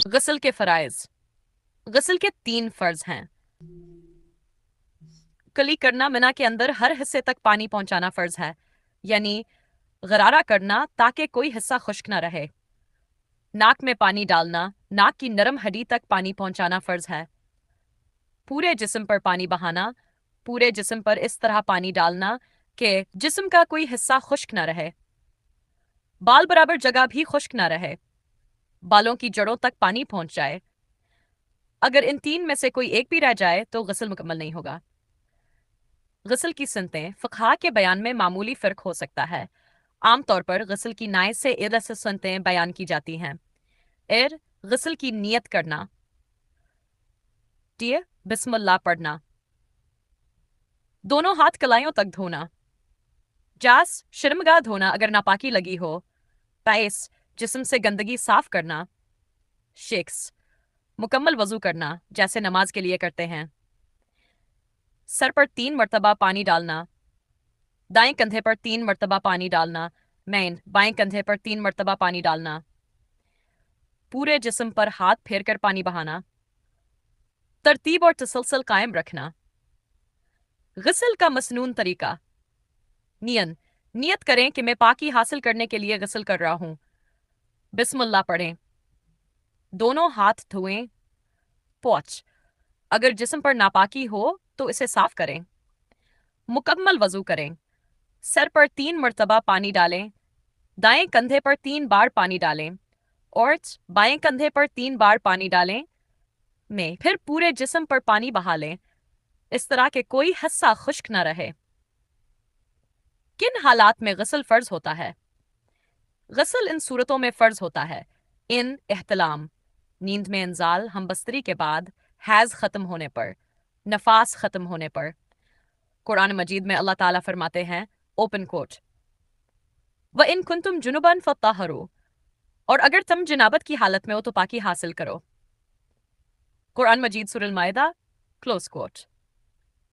गस्ल के फ़राइज़। गस्ल के 3 फ़र्ज़ हैं। कली करना, मिना के अंदर हर हिस्से तक पानी पहुंचाना फ़र्ज़ है, यानी गरारा करना ताकि कोई हिस्सा खुश्क ना रहे। नाक में पानी डालना, नाक की नरम हड्डी तक पानी पहुंचाना फ़र्ज़ है। पूरे जिस्म पर पानी बहाना, पूरे जिस्म पर इस तरह पानी डालना कि जिस्म का कोई हिस्सा खुश्क ना रहे। बाल बराबर जगह भी खुश्क ना रहे, बालों की जड़ों तक पानी पहुंच जाए। अगर इन 3 में से कोई एक भी रह जाए तो गस्ल मुकम्मल नहीं होगा। गस्ल की सुन्नतें फ़िक़्हा के बयान में मामूली फ़र्क हो सकता है। आमतौर पर गस्ल की नायत से इर से सुन्नतें बयान की जाती हैं। एर गस्ल की नियत करना, टिय बिस्मिल्लाह पढ़ना, दोनों हाथ कलाइयों तक धोना, जास शर्मगाह धोना अगर नापाकी लगी हो, पैस जिस्म से गंदगी साफ करना, शेक्स मुकम्मल वजू करना जैसे नमाज के लिए करते हैं, सर पर 3 मरतबा पानी डालना, दाएं कंधे पर 3 मरतबा पानी डालना, मैन बाएं कंधे पर 3 मरतबा पानी डालना, पूरे जिस्म पर हाथ फेर कर पानी बहाना, तरतीब और तसलसल कायम रखना। गस्ल का मसनून तरीका। नियत करें कि मैं पाकी हासिल करने के लिए गस्ल कर रहा हूं। बिस्मिल्लाह पढ़ें। दोनों हाथ धोएं। पौच अगर जिस्म पर नापाकी हो तो इसे साफ करें। मुकम्मल वजू करें। सर पर 3 मरतबा पानी डालें, दाएं कंधे पर 3 बार पानी डालें और बाएं कंधे पर 3 बार पानी डालें में फिर पूरे जिस्म पर पानी बहा लें, इस तरह के कोई हिस्सा खुश्क न रहे। किन हालात में गस्ल फर्ज होता है? गस्ल इन सूरतों में फर्ज होता है: इन एहतलाम, नींद में इंजाल हमबस्तरी के बाद, हैज खत्म होने पर, नफास खत्म होने पर। कुरान मजीद में अल्लाह ताला फरमाते हैं, ओपन कोट, व इन कुंतुम जुनुबन फत्ताहरो, और अगर तुम जनाबत की हालत में हो तो पाकी हासिल करो। कुरान मजीद सूरह अल माइदा, क्लोज कोट।